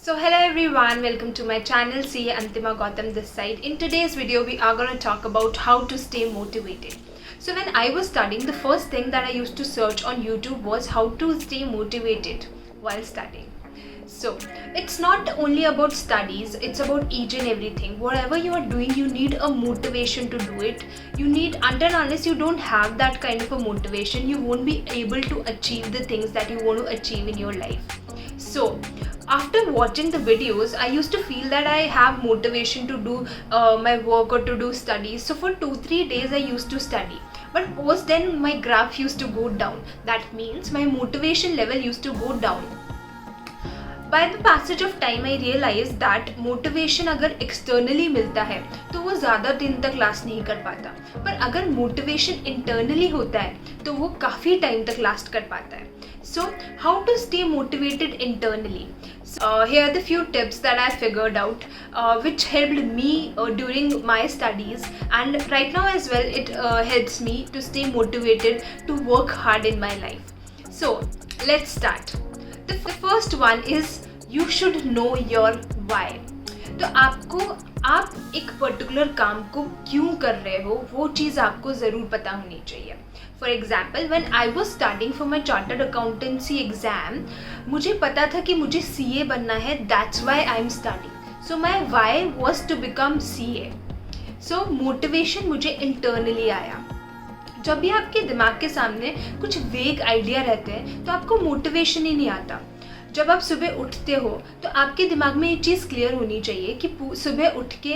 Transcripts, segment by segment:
So hello everyone, welcome to my channel. CA Antima Gautam this side. In today's video we are going to talk about how to stay motivated. So when I was studying, the first thing that I used to search on YouTube was how to stay motivated while studying. So it's not only about studies, it's about each and everything. Whatever you are doing, you need a motivation to do it. You need, until unless you don't have that kind of a motivation, you won't be able to achieve the things that you want to achieve in your life. So after watching the videos, I used to feel that I have motivation to do my work or to do studies. So for 2-3 days I used to study, but post then my graph used to go down. That means my motivation level used to go down. By the passage of time I realized that motivation अगर externally मिलता है तो वो ज़्यादा दिन तक last नहीं कर पाता, पर अगर motivation internally होता है तो वो काफ़ी टाइम तक लास्ट कर पाता है. So how to stay motivated internally? Here are the few tips that I figured out which helped me during my studies, and right now as well it helps me to stay motivated to work hard in my life. So let's start. The first one is you should know your why. तो आप एक particular काम को क्यों कर रहे हो वो चीज़ आपको ज़रूर पता होनी चाहिए. For example when I was starting for my chartered accountancy exam, मुझे पता था कि मुझे CA बनना है. That's why I am starting. So my why was to become CA. So motivation मुझे इंटरनली आया. जब भी आपके दिमाग के सामने कुछ वेग आइडिया रहते हैं तो आपको मोटिवेशन ही नहीं आता. जब आप सुबह उठते हो तो आपके दिमाग में ये चीज़ क्लियर होनी चाहिए कि सुबह उठ के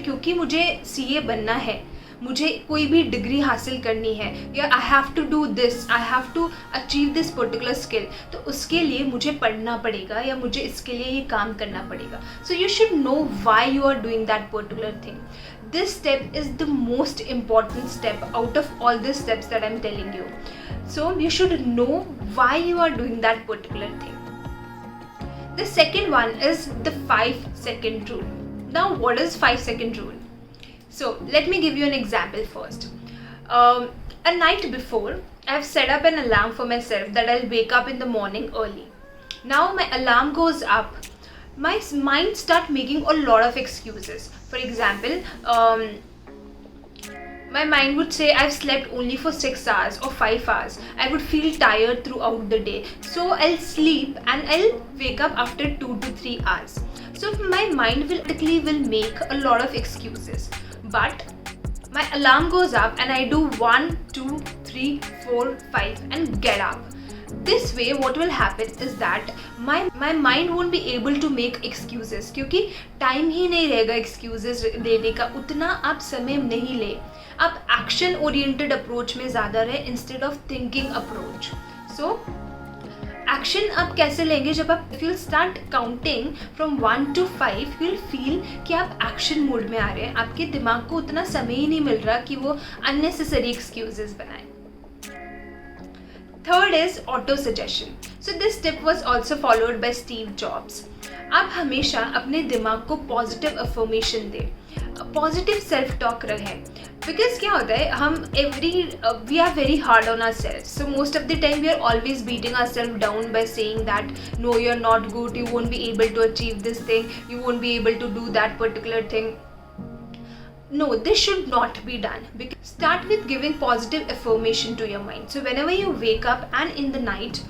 क्योंकि मुझे CA बनना है, मुझे कोई भी डिग्री हासिल करनी है, या I have to do this, I have to achieve this particular skill, तो उसके लिए मुझे पढ़ना पड़ेगा या मुझे इसके लिए ये काम करना पड़ेगा. So you should know why you are doing that particular thing. This step is the most important step out of all the steps that I'm telling you. So you should know why you are doing that particular thing. The second one is the 5-second rule. Now what is 5-second rule? So let me give you an example first. A night before, I've set up an alarm for myself that I'll wake up in the morning early. Now my alarm goes up, my mind start making a lot of excuses. For example, my mind would say I've slept only for 6 hours or 5 hours. I would feel tired throughout the day. So I'll sleep and I'll wake up after 2 to 3 hours. So my mind will make a lot of excuses. But my alarm goes up and I do 1, 2, 3, 4, 5 and get up. This way what will happen is that my mind won't be able to make excuses, क्योंकि time ही नहीं रहेगा excuses देने का. उतना आप समय नहीं ले, आप action oriented approach में ज़्यादा रहे instead of thinking approach. So action आप कैसे लेंगे? जब आप if you start counting from 1 to 5 you'll feel कि आप action mode में आ रहे हैं. आपके दिमाग को उतना समय ही नहीं मिल रहा कि वो unnecessary excuses बनाए. Third is auto suggestion. So this tip was also followed by Steve Jobs. आप हमेशा अपने दिमाग को पॉजिटिव अफर्मेशन दें, पॉजिटिव सेल्फ टॉक रहें. बिकॉज क्या होता है, हम we are very hard on our self. So most of the time we are always beating our self down by saying that no you are not good, you won't be able to achieve this thing, you won't be able to do that particular thing. No, this should not be done. Start with giving positive affirmation to your mind. So whenever you wake up and in the night,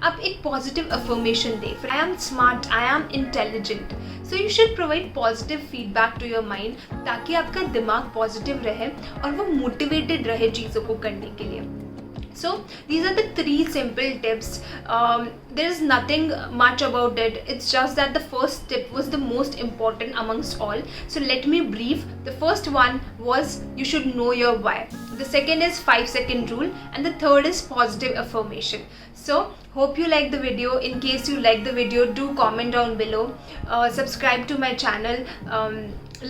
आप एक positive affirmation दें. I am smart, I am intelligent. So you should provide positive feedback to your mind ताकि आपका दिमाग positive रहे और वो motivated रहे चीज़ों को करने के लिए. So these are the 3 simple tips. There is nothing much about it. It's just that the first tip was the most important amongst all. So let me brief. The first one was you should know your why. The second is 5-second rule, and the third is positive affirmation. So hope you like the video. In case you like the video, do comment down below. Subscribe to my channel.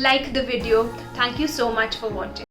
Like the video. Thank you so much for watching.